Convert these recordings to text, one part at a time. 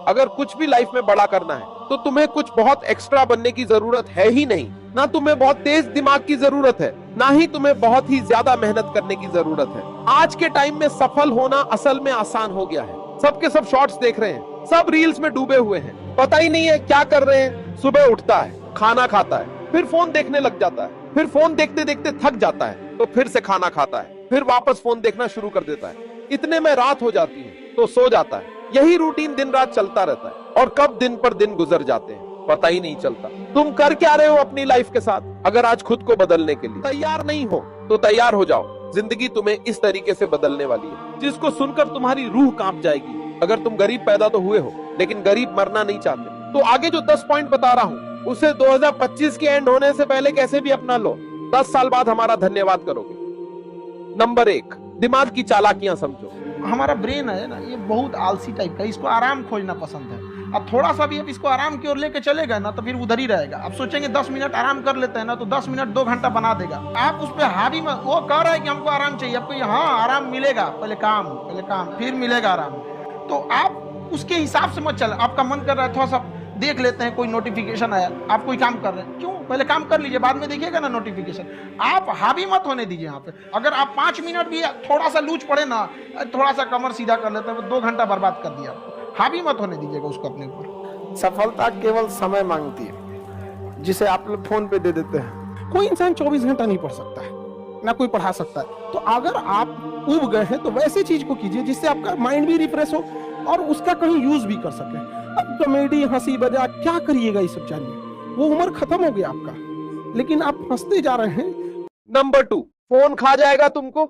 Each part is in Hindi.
अगर कुछ भी लाइफ में बड़ा करना है तो तुम्हें कुछ बहुत एक्स्ट्रा बनने की जरूरत है ही नहीं। ना तुम्हें बहुत तेज दिमाग की जरूरत है, ना ही तुम्हें बहुत ही ज्यादा मेहनत करने की जरूरत है। आज के टाइम में सफल होना असल में आसान हो गया है। सबके सब शॉर्ट्स देख रहे हैं, सब रील्स में डूबे हुए हैं, पता ही नहीं है क्या कर रहे हैं। सुबह उठता है, खाना खाता है, फिर फोन देखने लग जाता है, फिर फोन देखते देखते थक जाता है तो फिर से खाना खाता है, फिर वापस फोन देखना शुरू कर देता है। इतने में रात हो जाती है तो सो जाता है। यही रूटीन दिन रात चलता रहता है और कब दिन पर दिन गुजर जाते हैं पता ही नहीं चलता। तुम कर क्या रहे हो अपनी लाइफ के साथ? अगर आज खुद को बदलने के लिए तैयार नहीं हो तो तैयार हो जाओ। जिंदगी तुम्हें इस तरीके से बदलने वाली है जिसको सुनकर तुम्हारी रूह कांप जाएगी। अगर तुम गरीब पैदा तो हुए हो लेकिन गरीब मरना नहीं चाहते तो आगे जो 10 पॉइंट बता रहा हूँ उसे 2025 के एंड होने से पहले कैसे भी अपना लो। 10 साल बाद हमारा धन्यवाद करोगे। नंबर 1, दिमाग की चालाकियां समझो। हमारा ब्रेन है ना, ये बहुत आलसी टाइप का, इसको आराम खोजना पसंद है। अब थोड़ा सा भी अब इसको आराम की ओर लेके चलेगा ना तो फिर उधर ही रहेगा। अब सोचेंगे 10 मिनट आराम कर लेते हैं ना तो 10 मिनट 2 घंटा बना देगा। आप उस पर हावी मत, वो कह रहा है कि हमको आराम चाहिए, आपको हाँ आराम मिलेगा, पहले काम फिर मिलेगा आराम। तो आप उसके हिसाब से मत चल। आपका मन कर रहा है थोड़ा सा देख लेते हैं, कोई नोटिफिकेशन आया, आप कोई काम कर रहे हैं, क्यों पहले काम कर लीजिए, बाद में देखिएगा ना नोटिफिकेशन। आप हावी मत होने दीजिए यहाँ पे। अगर आप 5 मिनट भी थोड़ा सा लूज पड़े ना, थोड़ा सा कमर सीधा कर लेते हैं, 2 घंटा बर्बाद कर दिया आपको। हावी मत होने दीजिएगा उसको अपने ऊपर। सफलता केवल समय मांगती है जिसे आप लोग फोन पे दे देते हैं। कोई इंसान 24 घंटा नहीं पढ़ सकता है, ना कोई पढ़ा सकता है। तो अगर आप उब गए हैं तो वैसे चीज को कीजिए जिससे आपका माइंड भी रिफ्रेश हो और उसका कहीं यूज भी कर सके। अब कॉमेडी, हंसी मजाक क्या करिएगा, ये सब चाहिए, वो उम्र खत्म हो गया आपका, लेकिन आप हंसते जा रहे हैं। नंबर 2, फोन खा जाएगा तुमको।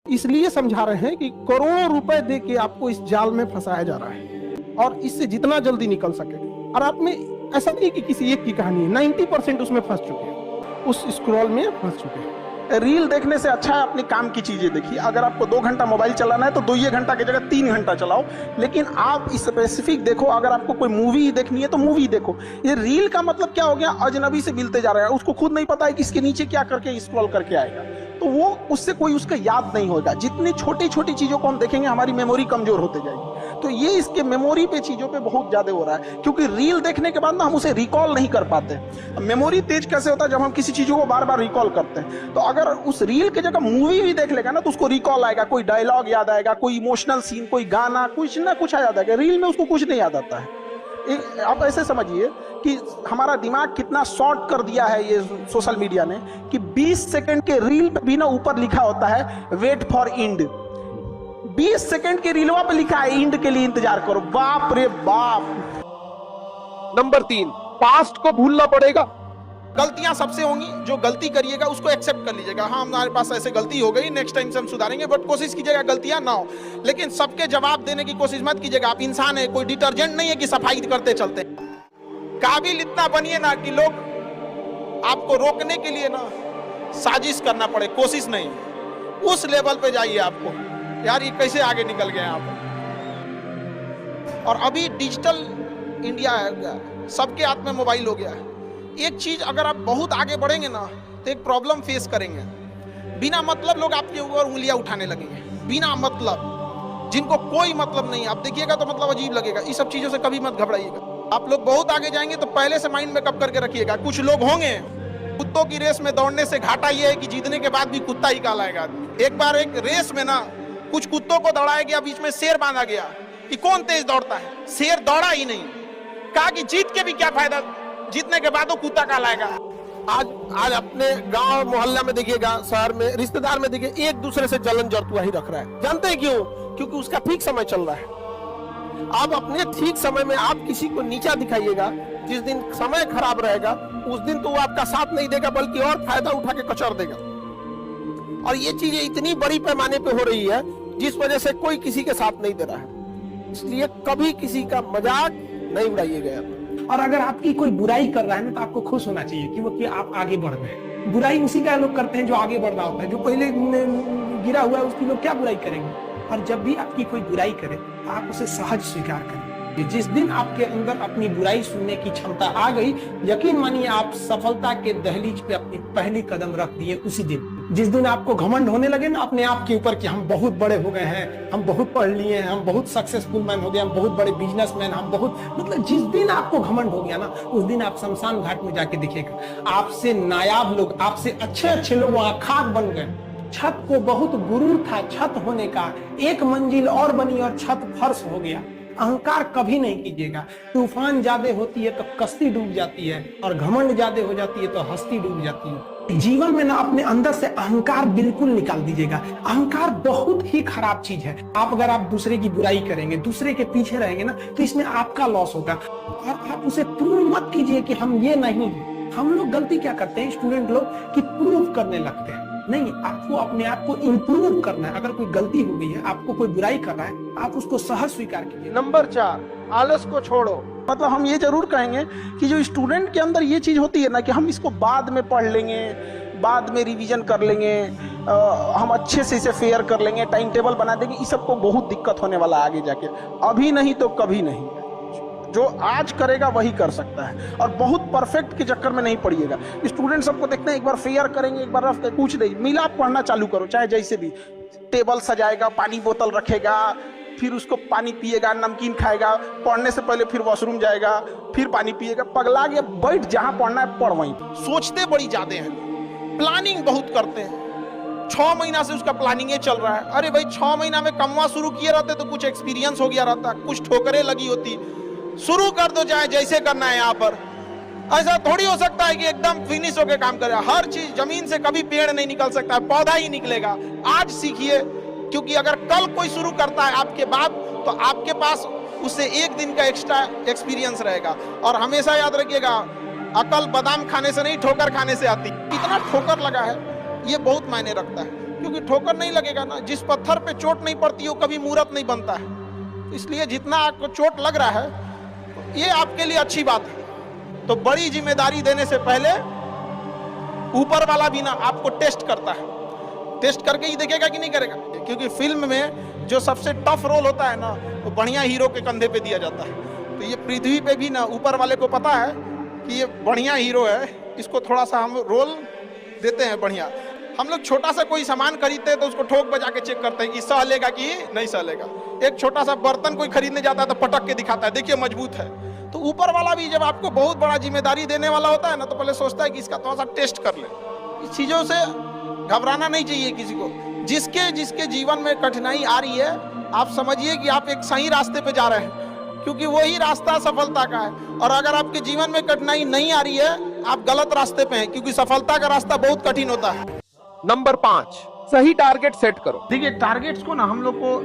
इसलिए समझा रहे हैं कि करोड़ों रुपए दे के आपको इस जाल में फंसाया जा रहा है और इससे जितना जल्दी निकल सके। और आप में ऐसा नहीं कि किसी एक की कहानी है, 90% उसमें फंस चुके हैं, उस स्क्रॉल में फंस चुके हैं। रील देखने से अच्छा है अपने काम की चीजें देखिए। अगर आपको 2 घंटा मोबाइल चलाना है तो 2 घंटा की जगह 3 घंटा चलाओ, लेकिन आप स्पेसिफिक देखो। अगर आपको कोई मूवी देखनी है तो मूवी देखो। ये रील का मतलब क्या हो गया, अजनबी से मिलते जा रहा है, उसको खुद नहीं पता है कि इसके नीचे क्या करके स्क्रॉल करके आएगा, तो वो उससे कोई उसका याद नहीं होगा। जितनी छोटी छोटी चीजों को हम देखेंगे हमारी मेमोरी कमजोर होते जाएगी। तो ये इसके मेमोरी पे चीजों पे बहुत ज्यादा हो रहा है, क्योंकि रील देखने के बाद ना हम उसे रिकॉल नहीं कर पाते। मेमोरी तेज कैसे होता है, जब हम किसी चीजों को बार बार रिकॉल करते हैं। तो अगर उस रील की जगह मूवी भी देख लेगा ना तो उसको रिकॉल आएगा, कोई डायलॉग याद आएगा, कोई इमोशनल सीन, कोई गाना, कुछ ना कुछ याद आएगा। रील में उसको कुछ नहीं याद आता है। आप ऐसे समझिए कि हमारा दिमाग कितना शॉर्ट कर दिया है ये सोशल मीडिया ने, कि 20 सेकंड के रील पे भी ना ऊपर लिखा होता है वेट फॉर इंड। 20 सेकंड के रीलवा पे लिखा है इंड के लिए इंतजार करो। बाप रे बाप। नंबर 3, पास्ट को भूलना पड़ेगा। गलतियां सबसे होंगी, जो गलती करिएगा उसको एक्सेप्ट कर लीजिएगा। हाँ हमारे पास ऐसे गलती हो गई, नेक्स्ट टाइम से हम सुधारेंगे, बट कोशिश कीजिएगा गलतियां ना हो। लेकिन सबके जवाब देने की कोशिश मत कीजिएगा। आप इंसान है, कोई डिटर्जेंट नहीं है कि सफाई करते चलते। काबिल इतना बनिए ना कि लोग आपको रोकने के लिए ना साजिश करना पड़े, कोशिश नहीं। उस लेवल पे जाइए आपको, यार ये कैसे आगे निकल गए आप। और अभी डिजिटल इंडिया है, सबके हाथ में मोबाइल हो गया है। एक चीज अगर आप बहुत आगे बढ़ेंगे ना तो एक प्रॉब्लम फेस करेंगे। बिना मतलब लोग आपके ऊपर उंगलियां उठाने लगेंगे, बिना मतलब, जिनको कोई मतलब नहीं। आप देखिएगा तो मतलब अजीब लगेगा। इस सब चीजों से कभी मत घबराइएगा। आप लोग बहुत आगे जाएंगे तो पहले से माइंड में कब करके रखिएगा। कुछ लोग होंगे कुत्तों की रेस में दौड़ने से घाटा ये है कि जीतने के बाद भी कुत्ता ही कहलाएगा। एक बार एक रेस में ना कुछ कुत्तों को दौड़ाया गया, बीच में शेर बांधा गया कि कौन तेज दौड़ता है। शेर दौड़ा ही नहीं, कहा कि जीत के भी क्या फायदा, जीतने के बाद वो कुत्ता कहलाएगा। आज अपने गांव मोहल्ला में देखिएगा, शहर में, रिश्तेदार में देखिए, एक दूसरे से जलन जरतुआ ही रख रहा है। जानते हैं क्यों? क्योंकि उसका ठीक समय चल रहा है। आप अपने ठीक समय में आप किसी को नीचा दिखाइएगा, जिस दिन समय खराब रहेगा उस दिन तो वो आपका साथ नहीं देगा, बल्कि और फायदा उठा के कचर देगा। और ये चीजें इतनी बड़ी पैमाने पे हो रही है जिस वजह से कोई किसी के साथ नहीं दे रहा है। इसलिए कभी किसी का मजाक नहीं उड़ाइएगा। और अगर आपकी कोई बुराई कर रहा है ना तो आपको खुश होना चाहिए कि वो कि आप आगे बढ़ रहे हैं। बुराई उसी का लोग करते हैं जो आगे बढ़ रहा होता है। जो पहले गिरा हुआ है उसकी लोग क्या बुराई करेंगे। और जब भी आपकी कोई बुराई करे तो आप उसे सहज स्वीकार करें। जिस दिन आपके अंदर अपनी बुराई सुनने की क्षमता आ गई, यकीन मानिए आप सफलता के दहलीज पे अपनी पहली कदम रख दिए उसी दिन। जिस दिन आपको घमंड होने लगे ना अपने आप के ऊपर कि हम बहुत बड़े हो गए हैं, हम बहुत पढ़ लिए हैं, हम बहुत सक्सेसफुल मैन हो गए, हम बहुत बड़े बिजनेसमैन, हम बहुत, मतलब जिस दिन आपको घमंड हो गया ना, उस दिन आप शमशान घाट में जाके देखिएगा आपसे नायाब लोग, आपसे अच्छे अच्छे लोग वहां खाक बन गए। छत को बहुत गुरूर था छत होने का, एक मंजिल और बनी और छत फर्श हो गया। अहंकार कभी नहीं कीजिएगा। तूफान ज्यादा होती है तो कश्ती डूब जाती है, और घमंड ज्यादा हो जाती है तो हस्ती डूब जाती है। जीवन में ना अपने अंदर से अहंकार बिल्कुल निकाल दीजिएगा। अहंकार बहुत ही खराब चीज है। आप अगर आप दूसरे की बुराई करेंगे, दूसरे के पीछे रहेंगे ना, तो इसमें आपका लॉस होगा। और आप उसे प्रूव मत कीजिए कि हम ये नहीं हैं। हम लोग गलती क्या करते हैं स्टूडेंट लोग, कि प्रूव करने लगते हैं। नहीं, आपको अपने आप को इंप्रूव करना है। अगर कोई गलती हो गई है, आपको कोई बुराई कर रहा है, आप उसको सहज स्वीकार कीजिए। नंबर 4, आलस को छोड़ो। मतलब हम ये जरूर कहेंगे कि जो स्टूडेंट के अंदर ये चीज होती है ना कि हम इसको बाद में पढ़ लेंगे, बाद में रिवीजन कर लेंगे, हम अच्छे से इसे फेयर कर लेंगे, टाइम टेबल बना देंगे, इस सबको बहुत दिक्कत होने वाला आगे जाके। अभी नहीं तो कभी नहीं। जो आज करेगा वही कर सकता है, और बहुत परफेक्ट के चक्कर में नहीं पड़िएगा। स्टूडेंट सबको देखते हैं, एक बार फेयर करेंगे, एक बार रफ कुछ नहीं मिला, पढ़ना चालू करो, चाहे जैसे भी। टेबल सजाएगा, पानी बोतल रखेगा, फिर उसको पानी पिएगा, नमकीन खाएगा, पढ़ने से पहले फिर वॉशरूम जाएगा, फिर पानी पिएगा, पगला गया। बैठ जहां पढ़ना है पढ़ वहीं। सोचते बड़ी ज्यादा हैं, प्लानिंग बहुत करते हैं। 6 महीना से उसका प्लानिंग चल रहा है। अरे भाई 6 महीना में कमवा शुरू किए रहते तो कुछ एक्सपीरियंस हो गया रहता, कुछ ठोकरें लगी होती। शुरू कर दो, चाहे जैसे करना है। यहाँ पर ऐसा थोड़ी हो सकता है कि एकदम फिनिश होके काम करे। हर चीज, जमीन से कभी पेड़ नहीं निकल सकता है, पौधा ही निकलेगा। आज सीखिए, क्योंकि अगर कल कोई शुरू करता है आपके बाद, तो आपके पास उससे 1 दिन का एक्स्ट्रा एक्सपीरियंस रहेगा। और हमेशा याद रखिएगा, अकल बादाम खाने से नहीं, ठोकर खाने से आती। इतना ठोकर लगा है, ये बहुत मायने रखता है। क्योंकि ठोकर नहीं लगेगा ना, जिस पत्थर पे चोट नहीं पड़ती वो कभी मूर्त नहीं बनता है। इसलिए जितना आपको चोट लग रहा है, ये आपके लिए अच्छी बात है। तो बड़ी जिम्मेदारी देने से पहले ऊपर वाला भी ना आपको टेस्ट करता है। टेस्ट करके ही देखेगा कि नहीं करेगा। क्योंकि फिल्म में जो सबसे टफ रोल होता है ना, वो बढ़िया हीरो के कंधे पे दिया जाता है। तो ये पृथ्वी पे भी ना ऊपर वाले को पता है कि ये बढ़िया हीरो है, इसको थोड़ा सा हम रोल देते हैं बढ़िया। हम लोग छोटा सा कोई सामान खरीदते हैं तो उसको ठोक बजा के चेक करते हैं कि सह लेगा कि नहीं सह लेगा। एक छोटा सा बर्तन कोई खरीदने जाता है तो पटक के दिखाता है, देखिए मजबूत है। तो ऊपर वाला भी जब आपको बहुत बड़ा जिम्मेदारी देने वाला होता है ना, तो पहले सोचता है कि इसका थोड़ा सा टेस्ट कर ले। इस चीजों से घबराना नहीं चाहिए किसी को। जिसके जिसके जीवन में कठिनाई आ रही है, आप समझिए कि आप एक सही रास्ते पे जा रहे हैं, क्योंकि वही रास्ता सफलता का है। और अगर आपके जीवन में कठिनाई नहीं आ रही है, आप गलत रास्ते पे हैं, क्योंकि सफलता का रास्ता बहुत कठिन होता है। नंबर 5, सही टारगेट सेट करो। देखिए, टारगेट्स को ना हम लोग को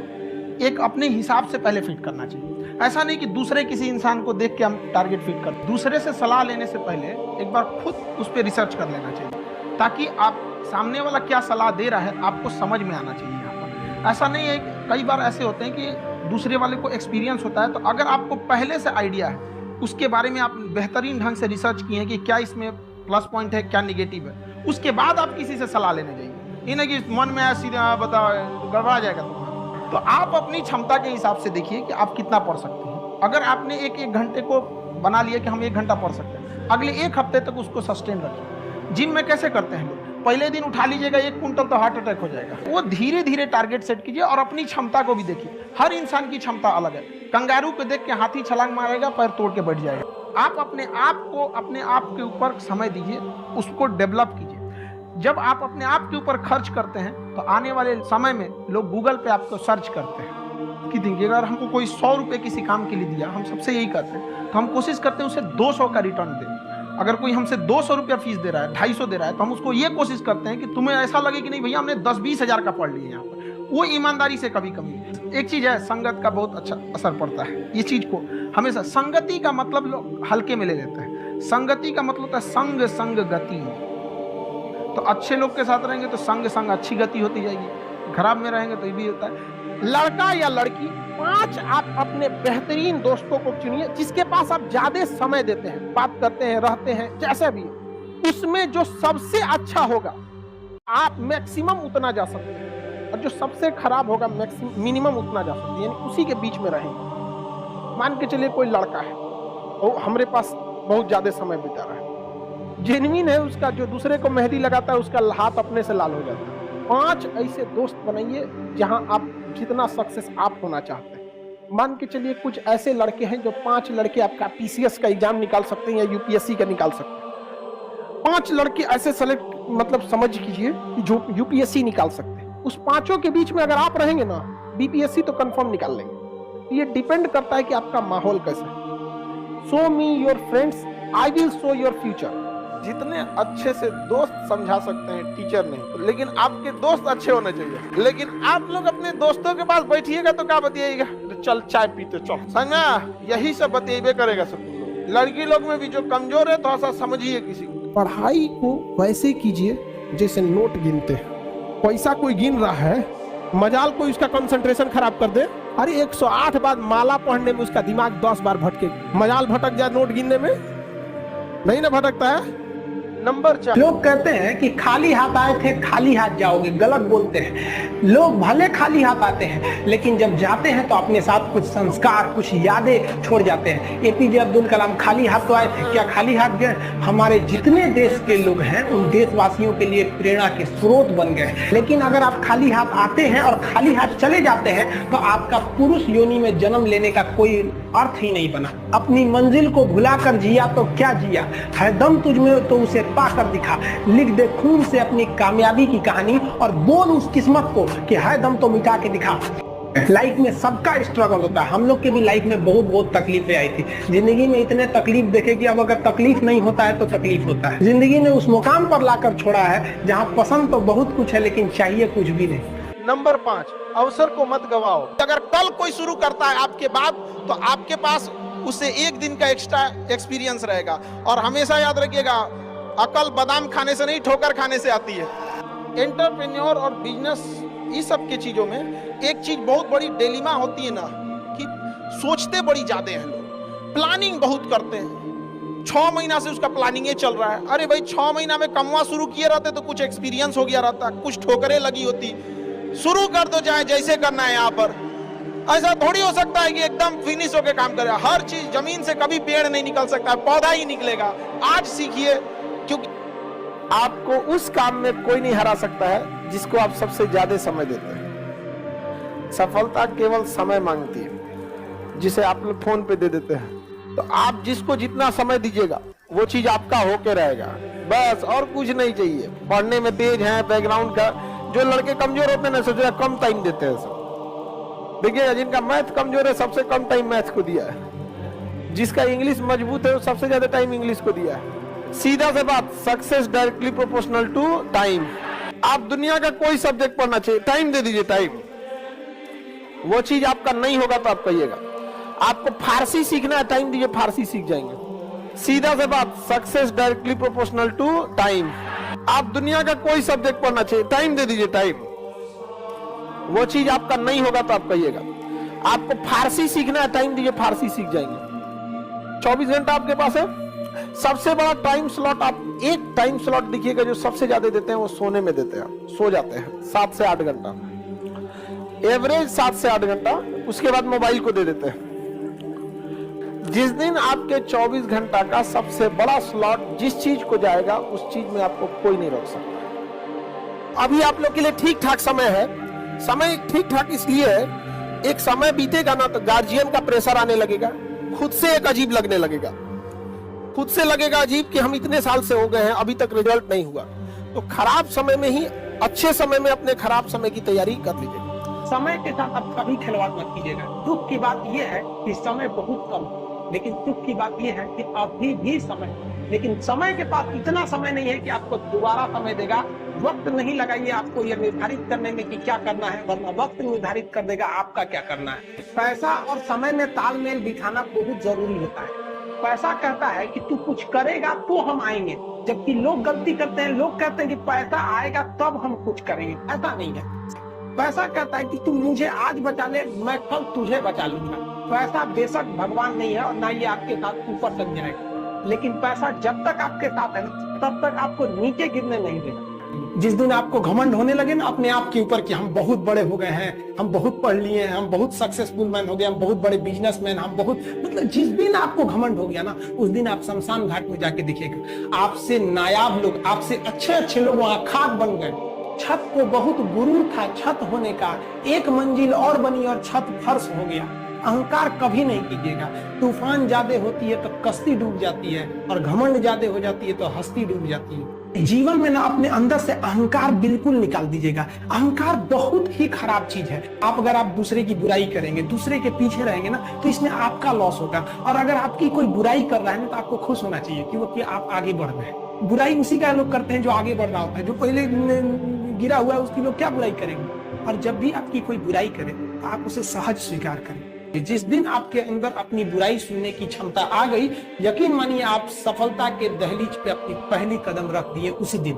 एक अपने हिसाब से पहले फिट करना चाहिए। ऐसा नहीं कि दूसरे किसी इंसान को देख के हम टारगेट फिट कर। दूसरे से सलाह लेने से पहले एक बार खुद उस पर रिसर्च कर लेना चाहिए, ताकि आप सामने वाला क्या सलाह दे रहा है आपको समझ में आना चाहिए। यहाँ पर ऐसा नहीं है, कई बार ऐसे होते हैं कि दूसरे वाले को एक्सपीरियंस होता है, तो अगर आपको पहले से आइडिया है, उसके बारे में आप बेहतरीन ढंग से रिसर्च किए हैं कि क्या इसमें प्लस पॉइंट है, क्या निगेटिव है, उसके बाद आप किसी से सलाह लेने जाइए। ये नहीं कि मन में ऐसी बता गड़बड़ा जाएगा तुम्हारा। तो आप अपनी क्षमता के हिसाब से देखिए कि आप कितना पढ़ सकते हैं। अगर आपने एक घंटे को बना लिया कि हम 1 घंटा पढ़ सकते हैं, अगले 1 हफ्ते तक उसको सस्टेन रखिए। जिम में कैसे करते हैं लोग, पहले दिन उठा लीजिएगा 1 क्विंटल तो हार्ट अटैक हो जाएगा। वो धीरे धीरे टारगेट सेट कीजिए और अपनी क्षमता को भी देखिए। हर इंसान की क्षमता अलग है। कंगारू को देख के हाथी छलांग मारेगा, पैर तोड़ के बैठ जाएगा। आप अपने आप को अपने आप के ऊपर समय दीजिए, उसको डेवलप कीजिए। जब आप अपने आप के ऊपर खर्च करते हैं, तो आने वाले समय में लोग गूगल पे आपको सर्च करते हैं कि देखिए, अगर हमको कोई 100 रुपये किसी काम के लिए दिया, हम सबसे यही करते हैं, तो हम कोशिश करते हैं उसे 200 का रिटर्न दें। अगर कोई हमसे 200 रुपया फीस दे रहा है, 250 दे रहा है, तो हम उसको ये कोशिश करते हैं कि तुम्हें ऐसा लगे कि नहीं भैया हमने 10-20 हज़ार का पढ़ लिया यहाँ पर। वो ईमानदारी से कभी कमी है। एक चीज़ है, संगत का बहुत अच्छा असर पड़ता है। ये चीज़ को हमेशा, संगति का मतलब लोग हल्के में ले लेते हैं। संगति का मतलब होता है संग संग गति। तो अच्छे लोग के साथ रहेंगे तो संग संग अच्छी गति होती जाएगी, खराब में रहेंगे तो ये भी होता है। लड़का या लड़की, 5 आप अपने बेहतरीन दोस्तों को चुनिए, जिसके पास आप ज्यादा समय देते हैं, बात करते हैं, रहते हैं, जैसे भी। उसमें जो सबसे अच्छा होगा आप मैक्सिमम उतना जा सकते हैं, और जो सबसे खराब होगा मिनिमम उतना जा सकते हैं, यानी उसी के बीच में रहेंगे। मान के चलिए कोई लड़का है और हमारे पास बहुत ज्यादा समय बिता रहा है, जेन्युइन है उसका, जो दूसरे को मेहंदी लगाता है उसका हाथ अपने से लाल हो जाता है। 5 ऐसे दोस्त बनाइए जहां आप जितना सक्सेस आप होना चाहते हैं। मान के चलिए कुछ ऐसे लड़के हैं जो 5 लड़के आपका पीसीएस का एग्जाम निकाल सकते हैं या यूपीएससी का निकाल सकते हैं। 5 लड़के ऐसे सेलेक्ट मतलब समझ कीजिए कि जो यूपीएससी निकाल सकते हैं। उस 5 के बीच में अगर आप रहेंगे ना, बीपीएससी तो कंफर्म निकाल लेंगे। ये डिपेंड करता है कि आपका माहौल कैसा है। Show me your friends, I will show your future. जितने अच्छे से दोस्त समझा सकते हैं टीचर नहीं, लेकिन आपके दोस्त अच्छे होने चाहिए। लेकिन आप लोग अपने दोस्तों के पास बैठिएगा तो क्या बतियाएगा, तो चल चाय पीते चल, समझा, यही सब बतियाबे करेगा सब। लड़की लोग में भी जो कमजोर है थोड़ा सा समझिए किसी को। पढ़ाई को वैसे कीजिए जैसे नोट गिनते हैं। पैसा कोई गिन रहा है, मजाल कोई उसका कंसंट्रेशन खराब कर दे, अरे 108 बार माला पढ़ने में उसका दिमाग 10 बार भटके, मजाल भटक जाए नोट गिनने में, नहीं ना भटकता है। नंबर 4, लोग कहते हैं कि खाली हाथ आए थे खाली हाथ जाओगे, गलत बोलते हैं। लोग भले खाली हाथ आते हैं लेकिन जब जाते हैं तो अपने साथ कुछ संस्कार, कुछ यादें छोड़ जाते हैं। एपीजे अब्दुल कलाम खाली हाथ तो आए थे, क्या खाली हाथ गए? हमारे जितने देश के लोग हैं उन देशवासियों के लिए प्रेरणा के स्रोत बन गए। लेकिन अगर आप खाली हाथ आते हैं और खाली हाथ चले जाते हैं तो आपका पुरुष योनि में जन्म लेने का कोई अर्थ ही नहीं बना। अपनी मंजिल को भुलाकर जिया तो क्या जिया, है दम तुझ में तो उसे पाकर दिखा। लिख दे खून से अपनी कामयाबी की कहानी और बोल उस किस्मत को कि है दम तो मिटा के दिखा। लाइफ में सबका स्ट्रगल होता है। हम लोग के भी लाइफ में बहुत तकलीफें आई थी। जिंदगी में इतने तकलीफ देखे कि अब अगर तकलीफ नहीं होता है तो तकलीफ होता है। जिंदगी ने उस मुकाम पर लाकर छोड़ा है जहाँ पसंद तो बहुत कुछ है लेकिन चाहिए कुछ भी नहीं। नंबर 5, अवसर को मत गवाओ। अगर कल कोई शुरू करता है आपके बाद, तो आपके पास उससे 1 दिन का एक्स्ट्रा एक्सपीरियंस रहेगा। और हमेशा याद रखिएगा, अकल बादाम खाने से नहीं ठोकर खाने से आती है। एंटरप्रेन्योर और बिजनेस इस सब की चीजों में एक चीज बहुत बड़ी डिलेमा होती है ना, कि सोचते बड़ी ज्यादा हैं लोग, प्लानिंग बहुत करते हैं। 6 महीना से उसका प्लानिंग चल रहा है। अरे भाई 6 महीना में कमवा शुरू किए रहते तो कुछ एक्सपीरियंस हो गया रहता, कुछ ठोकरें लगी होती। शुरू कर दो, चाहे जैसे करना है। यहाँ पर ऐसा थोड़ी हो सकता है कि एकदम फिनिश होकर काम करे। हर चीज, जमीन से कभी पेड़ नहीं निकल सकता है, पौधा ही निकलेगा। आज सीखिए, क्योंकि आपको उस काम में कोई नहीं हरा सकता है जिसको आप सबसे ज्यादा समय देते हैं। सफलता केवल समय मांगती है, जिसे आप लोग फोन पे दे देते हैं। तो आप जिसको जितना समय दीजिएगा वो चीज आपका होके रहेगा, बस, और कुछ नहीं चाहिए। पढ़ने में तेज है, बैकग्राउंड का, जो लड़के कमजोर होते हैं ना, सोचा कम टाइम देते हैं सब। देखिए जिनका मैथ कमजोर है सबसे कम टाइम मैथ को दिया है, जिसका इंग्लिश मजबूत है वो सबसे ज्यादा टाइम इंग्लिश को दिया है। सीधा से बात, success directly proportional to time. आप दुनिया का कोई सब्जेक्ट पढ़ना चाहिए, टाइम दे दीजिए, टाइम। वो चीज आपका नहीं होगा तो आप कहिएगा। आपको फारसी सीखना है, टाइम दीजिए, फारसी सीख जाएंगे। सीधा से बात, success directly proportional to time. आप दुनिया का कोई सब्जेक्ट पढ़ना चाहिए, टाइम दे दीजिए, टाइम। वो चीज आपका नहीं होगा तो आप कहिएगा। आपको फारसी सीखना है, टाइम दीजिए, फारसी सीख जाएंगे। 24 घंटा आपके पास है। सबसे बड़ा टाइम स्लॉट, आप एक टाइम स्लॉट देखिएगा जो सबसे ज्यादा देते हैं वो सोने में देते हैं। सो जाते हैं 7 से 8 घंटा, एवरेज 7 से 8 घंटा। उसके बाद मोबाइल को दे देते हैं। जिस दिन आपके 24 घंटा का सबसे बड़ा स्लॉट जिस चीज को जाएगा उस चीज में आपको कोई नहीं रोक सकता। अभी आप लोग के लिए ठीक ठाक समय है। समय ठीक ठाक इसलिए है, एक समय बीतेगा ना तो गार्जियन का प्रेशर आने लगेगा, खुद से एक अजीब लगने लगेगा, खुद से लगेगा अजीब कि हम इतने साल से हो गए हैं अभी तक रिजल्ट नहीं हुआ। तो खराब समय में ही अच्छे समय में अपने खराब समय की तैयारी कर लीजिए। समय के साथ आप कभी खिलवाड़ मत कीजिएगा। दुख की बात यह है कि समय बहुत कम है, लेकिन सुख की बात यह है कि अभी भी समय, लेकिन समय के पास इतना समय नहीं है कि आपको दोबारा समय देगा। वक्त नहीं लगाइए आपको यह निर्धारित करने में कि क्या करना है, वरना वक्त निर्धारित कर देगा आपका क्या करना है। पैसा और समय में तालमेल बिठाना बहुत जरूरी होता है। पैसा कहता है कि तू कुछ करेगा तो हम आएंगे, जबकि लोग गलती करते हैं। लोग कहते हैं कि पैसा आएगा तब हम कुछ करेंगे, ऐसा नहीं है। पैसा कहता है कि तू मुझे आज बचा ले, मैं कल तुझे बचा लूंगा। पैसा बेशक भगवान नहीं है और ना ये आपके साथ ऊपर तक जाएगा, लेकिन पैसा जब तक आपके साथ है तब तक आपको नीचे गिरने नहीं देगा। जिस दिन आपको घमंड होने लगे ना अपने आप के ऊपर कि हम बहुत बड़े हो गए हैं, हम बहुत पढ़ लिए हैं, हम बहुत सक्सेसफुल मैन हो गए, हम बहुत बड़े बिजनेसमैन, हम बहुत, मतलब जिस दिन आपको घमंड हो गया ना, उस दिन आप शमशान घाट में जाके देखिएगा, आपसे नायाब लोग, आपसे अच्छे अच्छे लोग वहां खाक बन गए। छत को बहुत गुरूर था छत होने का, एक मंजिल और बनी और छत फर्श हो गया। अहंकार कभी नहीं कीजिएगा। तूफान ज्यादा होती है तो कश्ती डूब जाती है, और घमंड ज्यादा हो जाती है तो हस्ती डूब जाती है। जीवन में ना अपने अंदर से अहंकार बिल्कुल निकाल दीजिएगा। अहंकार बहुत ही खराब चीज है। आप अगर आप दूसरे की बुराई करेंगे, दूसरे के पीछे रहेंगे ना, तो इसमें आपका लॉस होगा। और अगर आपकी कोई बुराई कर रहा है ना, तो आपको खुश होना चाहिए क्योंकि आप आगे बढ़ रहे हैं। बुराई उसी का लोग करते हैं जो आगे बढ़ रहा होता है। जो पहले गिरा हुआ है उसकी लोग क्या बुराई करेंगे। और जब भी आपकी कोई बुराई करे तो आप उसे सहज स्वीकार करें। जिस दिन आपके अंदर अपनी बुराई सुनने की क्षमता आ गई, यकीन मानिए आप सफलता के दहलीज पे अपनी पहली कदम रख दिए उसी दिन।